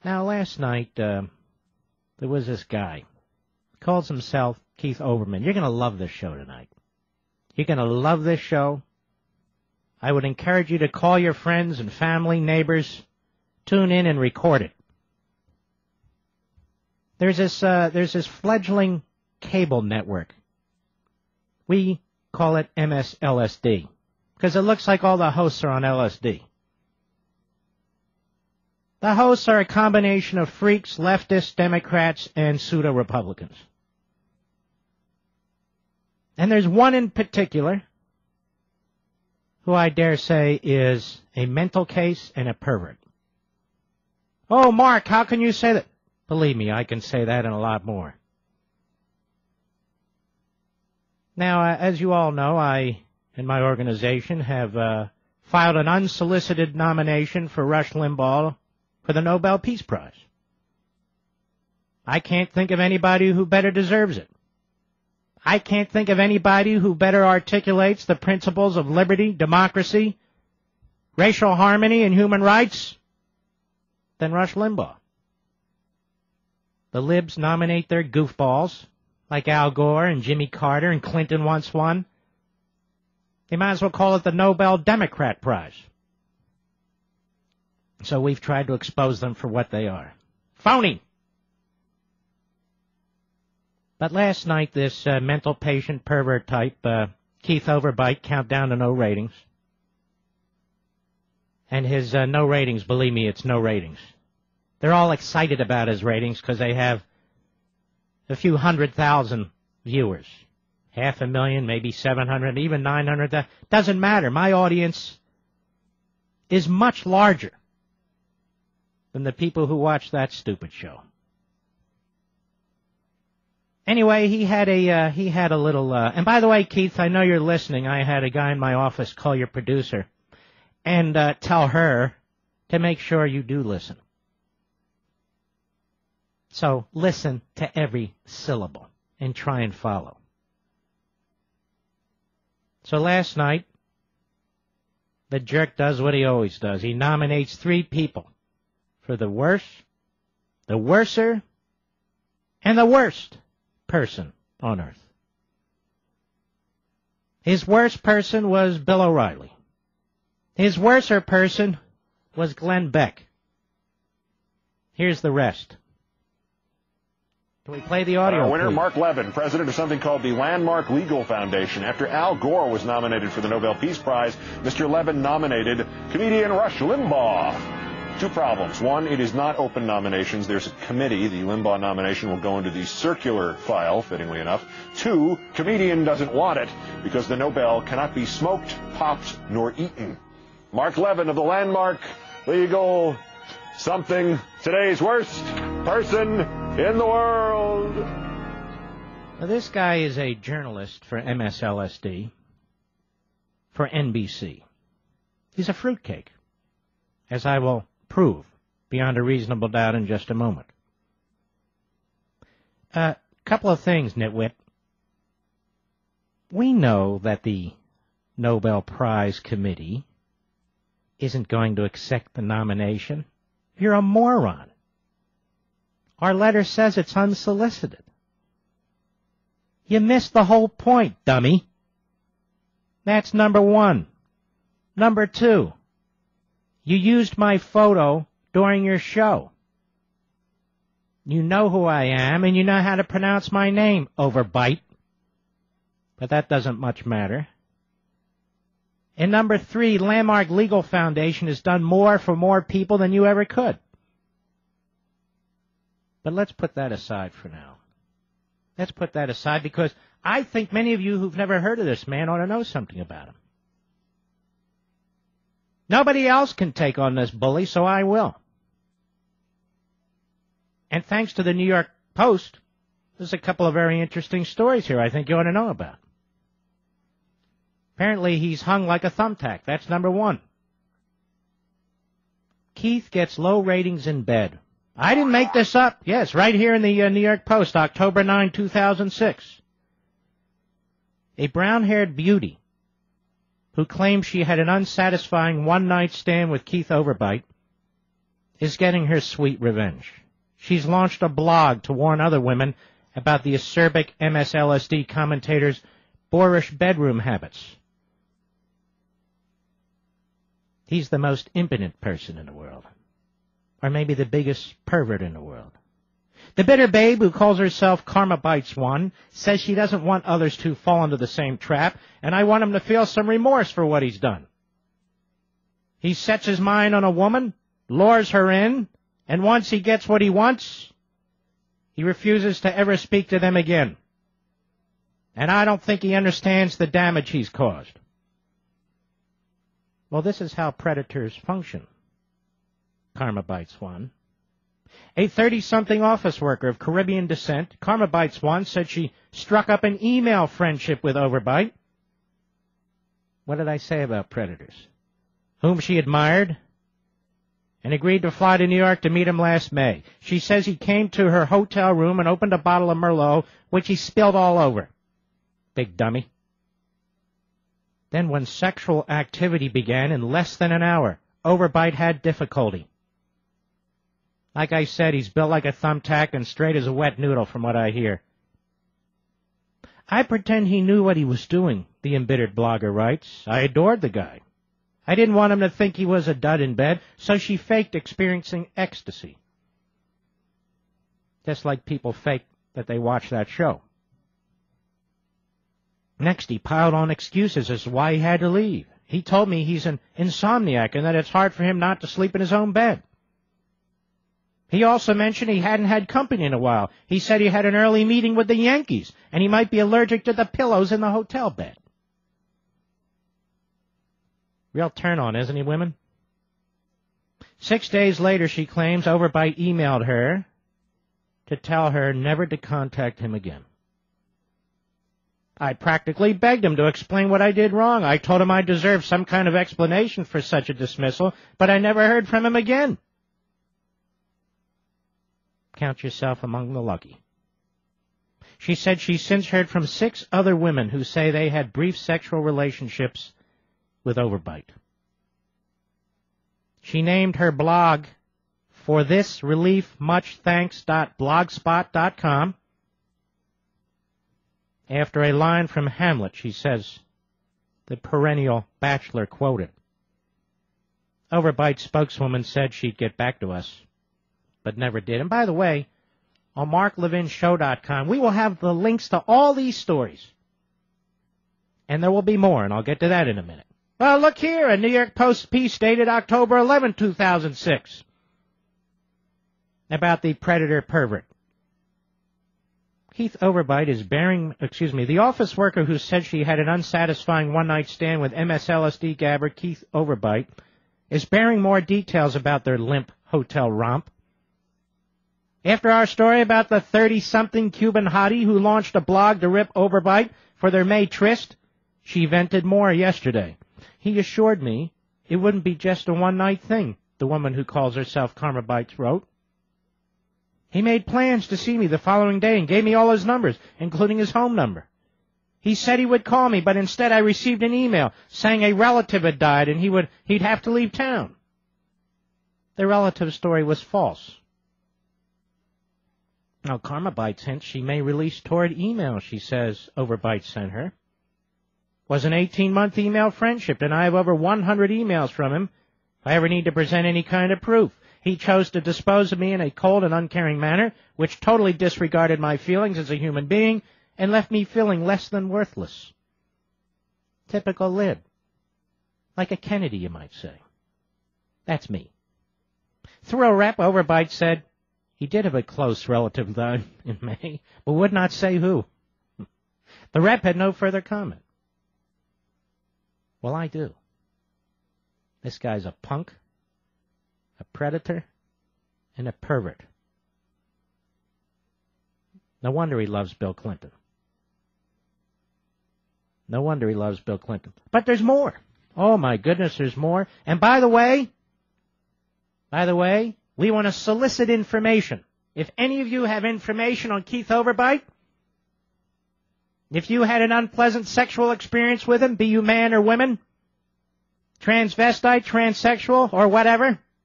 Now, last night, there was this guy. Calls himself Keith Olbermann. You're going to love this show tonight. You're going to love this show. I would encourage you to call your friends and family, neighbors, tune in and record it. There's this fledgling cable network. We call it MSLSD because it looks like all the hosts are on LSD. The hosts are a combination of freaks, leftists, Democrats, and pseudo-Republicans. And there's one in particular who I dare say is a mental case and a pervert. Oh, Mark, how can you say that? Believe me, I can say that and a lot more. Now, as you all know, I and my organization have filed an unsolicited nomination for Rush Limbaugh for the Nobel Peace Prize. I can't think of anybody who better deserves it. I can't think of anybody who better articulates the principles of liberty, democracy, racial harmony, and human rights than Rush Limbaugh. The libs nominate their goofballs, like Al Gore and Jimmy Carter and Clinton once won. They might as well call it the Nobel Democrat Prize. So we've tried to expose them for what they are. Phony! But last night, this mental patient pervert type, Keith Olbermann, countdown to no ratings. And his no ratings, believe me, it's no ratings. They're all excited about his ratings because they have a few 100,000 viewers. 500,000, maybe 700, even 900,000. Doesn't matter. My audience is much larger than the people who watch that stupid show. Anyway, he had a little, and by the way, Keith, I know you're listening. I had a guy in my office call your producer and tell her to make sure you do listen. So listen to every syllable and try and follow. So last night, the jerk does what he always does. He nominates 3 people for the worst, the worser, and the worst person on earth. His worst person was Bill O'Reilly. His worser person was Glenn Beck. Here's the rest. Can we play the audio, winner, please? Mark Levin, president of something called the Landmark Legal Foundation. After Al Gore was nominated for the Nobel Peace Prize, Mr. Levin nominated comedian Rush Limbaugh. 2 problems. 1, it is not open nominations. There's a committee. The Limbaugh nomination will go into the circular file, fittingly enough. 2, comedian doesn't want it because the Nobel cannot be smoked, popped, nor eaten. Mark Levin of the Landmark Legal something, today's worst person in the world. Now, this guy is a journalist for MSLSD, for NBC. He's a fruitcake, as I will prove beyond a reasonable doubt in just a moment. Couple of things, nitwit. We know that the Nobel Prize Committee isn't going to accept the nomination. You're a moron. Our letter says it's unsolicited. You missed the whole point, dummy. That's number 1. Number 2, you used my photo during your show. You know who I am, and you know how to pronounce my name, Overbite. But that doesn't much matter. And number 3, Landmark Legal Foundation has done more for more people than you ever could. But let's put that aside for now. Let's put that aside because I think many of you who've never heard of this man ought to know something about him. Nobody else can take on this bully, so I will. And thanks to the New York Post, there's a couple of very interesting stories here I think you ought to know about. Apparently he's hung like a thumbtack. That's number 1. Keith gets low ratings in bed. I didn't make this up. Yes, right here in the New York Post, October 9, 2006. A brown-haired beauty who claimed she had an unsatisfying one-night stand with Keith Olbermann is getting her sweet revenge. She's launched a blog to warn other women about the acerbic MSLSD commentator's boorish bedroom habits. He's the most impotent person in the world, or maybe the biggest pervert in the world. The bitter babe who calls herself Karma Bites One says she doesn't want others to fall into the same trap, and I want him to feel some remorse for what he's done. He sets his mind on a woman, lures her in, and once he gets what he wants, he refuses to ever speak to them again. And I don't think he understands the damage he's caused. Well, this is how predators function. Karma Bites One. A 30-something office worker of Caribbean descent, Karma Bites One, said she struck up an email friendship with Overbite. What did I say about predators? Whom she admired and agreed to fly to New York to meet him last May. She says he came to her hotel room and opened a bottle of Merlot, which he spilled all over. Big dummy. Then when sexual activity began in less than an hour, Overbite had difficulty. Like I said, he's built like a thumbtack and straight as a wet noodle from what I hear. I pretend he knew what he was doing, the embittered blogger writes. I adored the guy. I didn't want him to think he was a dud in bed, so she faked experiencing ecstasy. Just like people fake that they watch that show. Next, he piled on excuses as to why he had to leave. He told me he's an insomniac and that it's hard for him not to sleep in his own bed. He also mentioned he hadn't had company in a while. He said he had an early meeting with the Yankees, and he might be allergic to the pillows in the hotel bed. Real turn-on, isn't he, women? 6 days later, she claims Overbite emailed her to tell her never to contact him again. I practically begged him to explain what I did wrong. I told him I deserved some kind of explanation for such a dismissal, but I never heard from him again. Count yourself among the lucky. She said she's since heard from 6 other women who say they had brief sexual relationships with Overbite. She named her blog For This Relief Much Thanks.blogspot.com after a line from Hamlet. She says, the perennial bachelor quoted. Overbite spokeswoman said she'd get back to us, but never did. And by the way, on marklevinshow.com, we will have the links to all these stories. And there will be more, and I'll get to that in a minute. Well, look here, a New York Post piece dated October 11, 2006, about the predator pervert. Keith Overbite is the office worker who said she had an unsatisfying one-night stand with MSLSD gabber Keith Overbite is bearing more details about their limp hotel romp. After our story about the 30-something Cuban hottie who launched a blog to rip Overbite for their May tryst, she vented more yesterday. He assured me it wouldn't be just a one-night thing, the woman who calls herself Karma Bites wrote. He made plans to see me the following day and gave me all his numbers, including his home number. He said he would call me, but instead I received an email saying a relative had died and he'd have to leave town. The relative's story was false. Now, Karma Bites hints she may release toward email, she says Overbite sent her. Was an 18-month email friendship, and I have over 100 emails from him if I ever need to present any kind of proof. He chose to dispose of me in a cold and uncaring manner, which totally disregarded my feelings as a human being and left me feeling less than worthless. Typical lib. Like a Kennedy, you might say. That's me. Through a rep, Overbite said he did have a close relative died in May, but would not say who. The rep had no further comment. Well, I do. This guy's a punk, a predator, and a pervert. No wonder he loves Bill Clinton. No wonder he loves Bill Clinton. But there's more. Oh, my goodness, there's more. And by the way, we want to solicit information. If any of you have information on Keith Overbite, if you had an unpleasant sexual experience with him, be you man or woman, transvestite, transsexual, or whatever,